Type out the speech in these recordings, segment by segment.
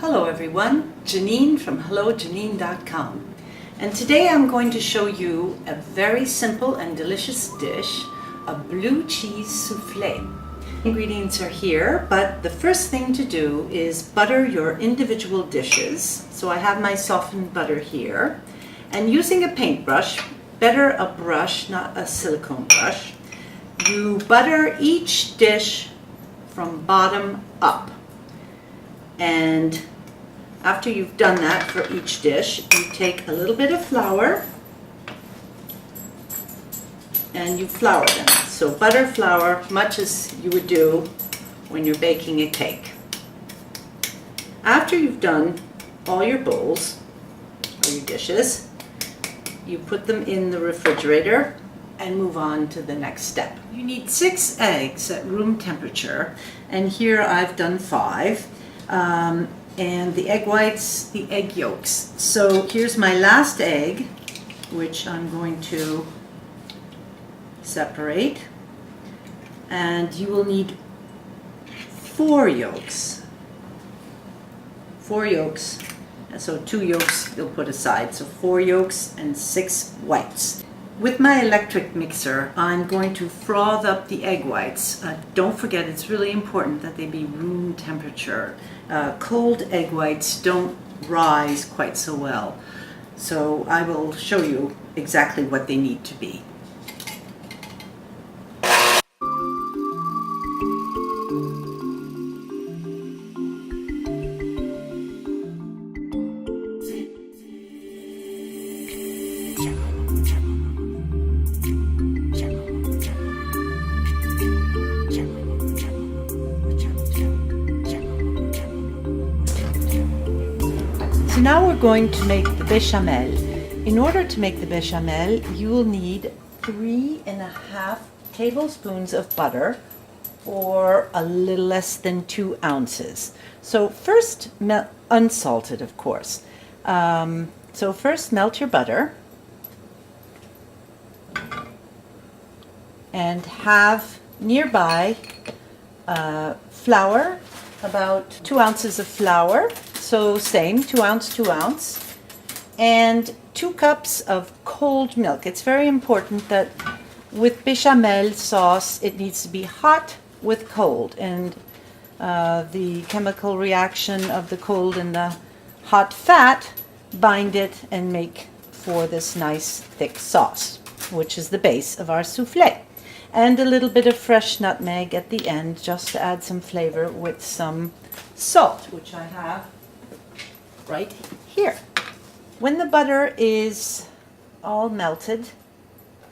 Hello everyone, Janine from Hello-Janine.com, and today I'm going to show you a very simple and delicious dish, a blue cheese souffle. Ingredients are here, but the first thing to do is butter your individual dishes. So I have my softened butter here, and using a paintbrush, better a brush, not a silicone brush, you butter each dish from bottom up. And after you've done that for each dish, you take a little bit of flour and you flour them. So butter, flour, much as you would do when you're baking a cake. After you've done all your bowls or your dishes, you put them in the refrigerator and move on to the next step. You need 6 eggs at room temperature, and here I've done 5. And the egg whites, the egg yolks. So here's my last egg, which I'm going to separate. And you will need 4 yolks. 4 yolks. And so 2 yolks you'll put aside. So 4 yolks and 6 whites. With my electric mixer, I'm going to froth up the egg whites. Don't forget, it's really important that they be room temperature. Cold egg whites don't rise quite so well. So I will show you exactly what they need to be. So now we're going to make the bechamel. In order to make the bechamel, you will need 3.5 tablespoons of butter, or a little less than 2 ounces. So first, unsalted of course. So first melt your butter and have nearby flour, about 2 ounces of flour. So same, 2 ounce, and 2 cups of cold milk. It's very important that with bechamel sauce, it needs to be hot with cold, and the chemical reaction of the cold and the hot fat bind it and make for this nice thick sauce, which is the base of our souffle. And a little bit of fresh nutmeg at the end, just to add some flavor, with some salt, which I have right here. When the butter is all melted,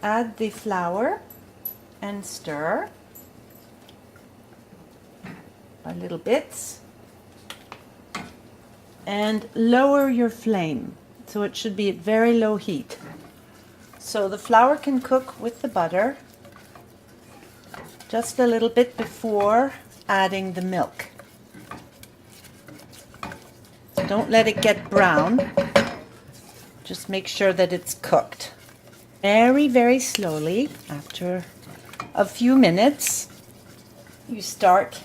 add the flour and stir by little bits, and lower your flame, so it should be at very low heat, so the flour can cook with the butter just a little bit before adding the milk. Don't let it get brown. Just make sure that it's cooked. Very, very slowly, after a few minutes, you start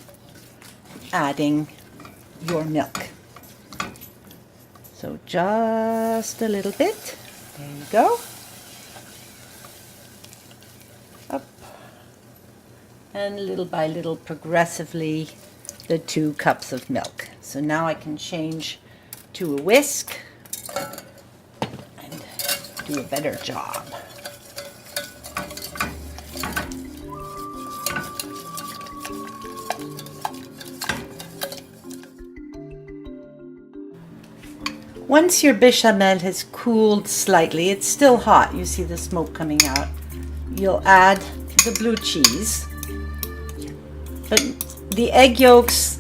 adding your milk. So just a little bit. There you go. Up. And little by little, progressively, the 2 cups of milk. So now I can change to a whisk and do a better job. Once your bechamel has cooled slightly, it's still hot, you see the smoke coming out, you'll add the blue cheese. But the egg yolks,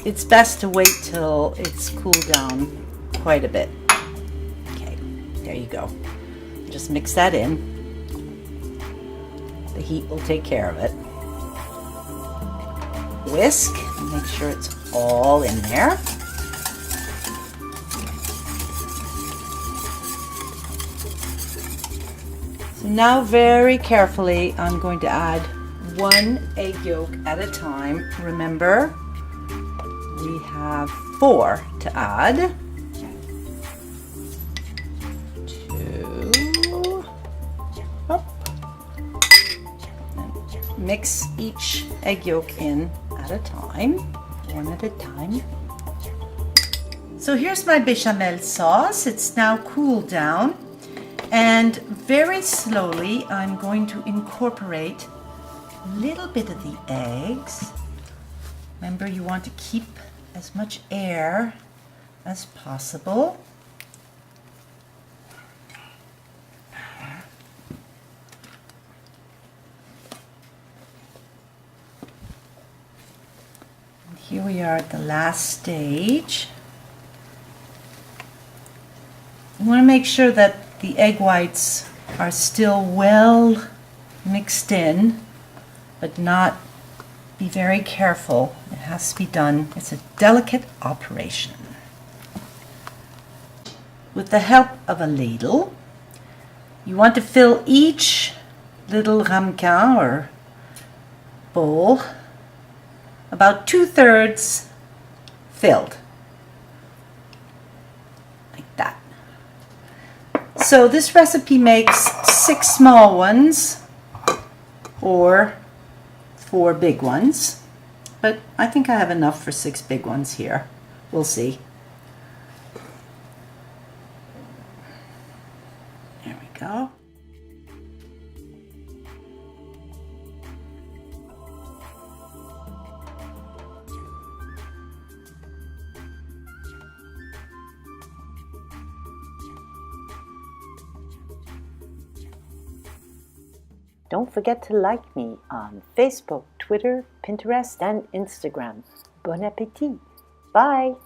it's best to wait till it's cooled down quite a bit. Okay, there you go. Just mix that in. The heat will take care of it. Whisk, and make sure it's all in there. So now very carefully, I'm going to add 1 egg yolk at a time. Remember, we have 4 to add. 2. Up. And mix each egg yolk in at a time, one at a time. So here's my bechamel sauce. It's now cooled down, and very slowly I'm going to incorporate a little bit of the eggs. Remember, you want to keep as much air as possible. And here we are at the last stage. You want to make sure that the egg whites are still well mixed in, but not. Be very careful. It has to be done. It's a delicate operation. With the help of a ladle, you want to fill each little ramequin or bowl about 2/3 filled. Like that. So this recipe makes 6 small ones or 4 big ones, but I think I have enough for 6 big ones here. We'll see. There we go. Don't forget to like me on Facebook, Twitter, Pinterest, and Instagram. Bon appétit! Bye!